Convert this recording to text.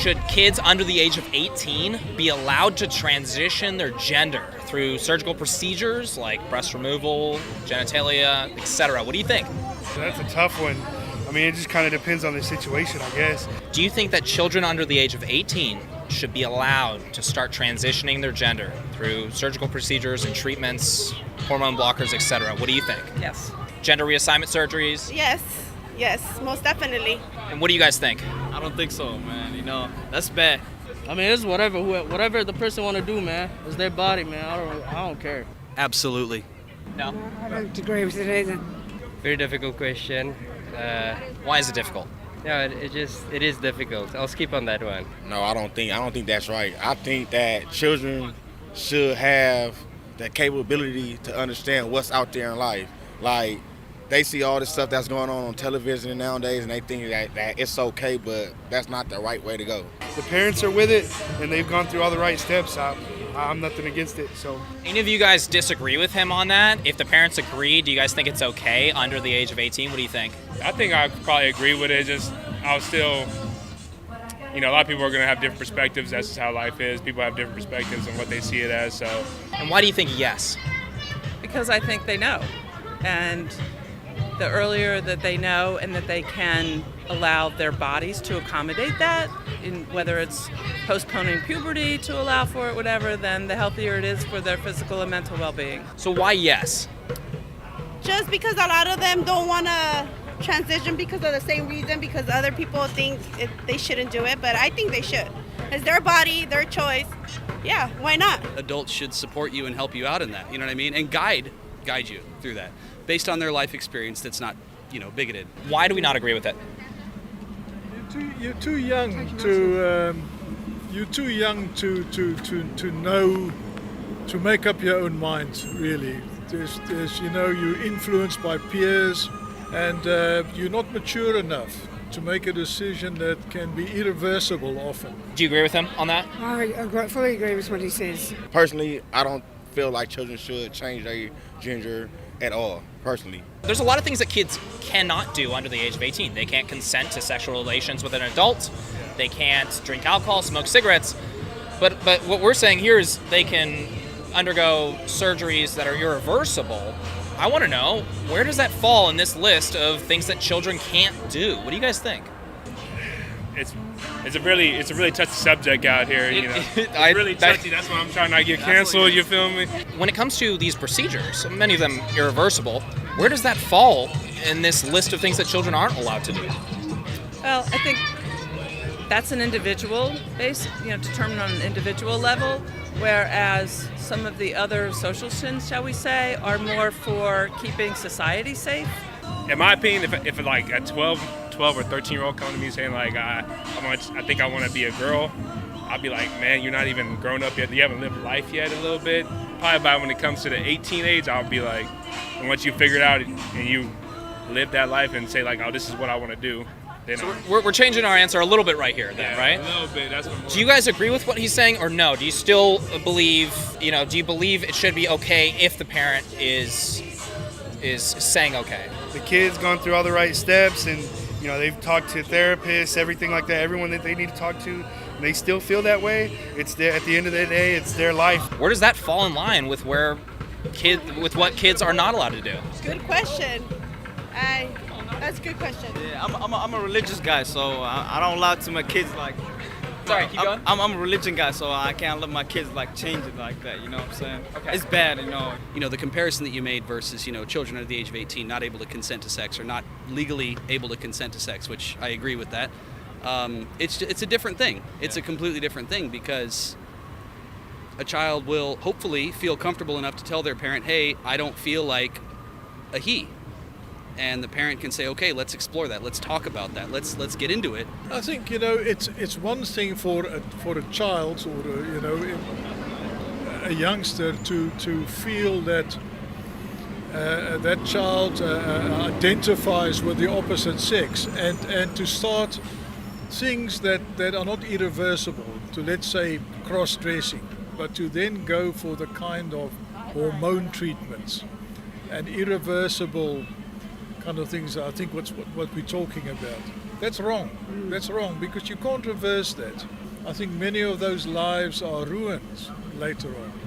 Should kids under the age of 18 be allowed to transition their gender through surgical procedures like breast removal, genitalia, etc.? What do you think? That's a tough one. I mean, it just kind of depends on the situation, I guess. Do you think that children under the age of 18 should be allowed to start transitioning their gender through surgical procedures and treatments, hormone blockers, etc.? What do you think? Yes. Gender reassignment surgeries? Yes, most definitely. And what do you guys think? I don't think so, man. You know, that's bad. I mean, it's whatever the person want to do, man. It's their body, man. I don't care. Absolutely. No. I don't agree with it either. Very difficult question. Why is it difficult? No, it is difficult. I'll skip on that one. No, I don't think that's right. I think that children should have the capability to understand what's out there in life. Like, they see all this stuff that's going on television nowadays, and they think that it's okay, but that's not the right way to go. The parents are with it, and they've gone through all the right steps. I'm nothing against it. So, Any of you guys disagree with him on that? If the parents agree, do you guys think it's okay under the age of 18? What do you think? I think I probably agree with it. Just I'll still, a lot of people are going to have different perspectives. That's just how life is. People have different perspectives on what they see it as. So, And why do you think yes? Because I think they know. And the earlier that they know and that they can allow their bodies to accommodate that, whether it's postponing puberty to allow for it, whatever, then the healthier it is for their physical and mental well-being. So why yes? Just because a lot of them don't want to transition because of the same reason, because other people think they shouldn't do it, but I think they should. It's their body, their choice. Yeah, why not? Adults should support you and help you out in that, you know what I mean? And guide you through that based on their life experience that's not, bigoted. Why do we not agree with it? You're too young to know, to make up your own mind, really. You're influenced by peers, and you're not mature enough to make a decision that can be irreversible often. Do you agree with him on that? I fully agree with what he says. Personally, I don't feel like children should change their gender at all, personally. There's a lot of things that kids cannot do under the age of 18. They can't consent to sexual relations with an adult. They can't drink alcohol, smoke cigarettes. But what we're saying here is they can undergo surgeries that are irreversible. I want to know, where does that fall in this list of things that children can't do? What do you guys think? It's a really touchy subject out here. It's really touchy. That's why I'm trying not to get canceled. You feel me? When it comes to these procedures, many of them irreversible, where does that fall in this list of things that children aren't allowed to do? Well, I think that's an individual base, determined on an individual level, whereas some of the other social sins, shall we say, are more for keeping society safe. In my opinion, if like a 12 or 13-year-old come to me saying like, I think I want to be a girl, I'll be like, man, you're not even grown up yet. You haven't lived life yet a little bit. Probably by when it comes to the 18 age, I'll be like, and once you figure it out and you live that life and say like, oh, this is what I want to do. Then So we're changing our answer a little bit right here, then, right? A little bit. That's what. Do you guys agree with what he's saying, or no? Do you still believe, do you believe it should be okay if the parent is saying okay? the kid's gone through all the right steps, and they've talked to therapists, everything like that, everyone that they need to talk to, and they still feel that way. It's at the end of the day, it's their life. Where does that fall in line with what kids are not allowed to do? Good question. That's a good question. Yeah, I'm a religious guy, so I don't allow to my kids like. Sorry, keep going. I'm a religion guy, so I can't let my kids like change it like that. You know what I'm saying? Okay. It's bad, the comparison that you made versus children under the age of 18 not able to consent to sex or not legally able to consent to sex, which I agree with that. It's a different thing. It's a completely different thing because a child will hopefully feel comfortable enough to tell their parent, "Hey, I don't feel like a he." And the parent can say, okay, let's explore that. Let's talk about that. Let's get into it. I think it's one thing for a child or a youngster to feel that that child identifies with the opposite sex and to start things that are not irreversible. To let's say cross-dressing, but to then go for the kind of hormone treatments and irreversible kind of things. I think what we're talking about. That's wrong. That's wrong because you can't reverse that. I think many of those lives are ruined later on.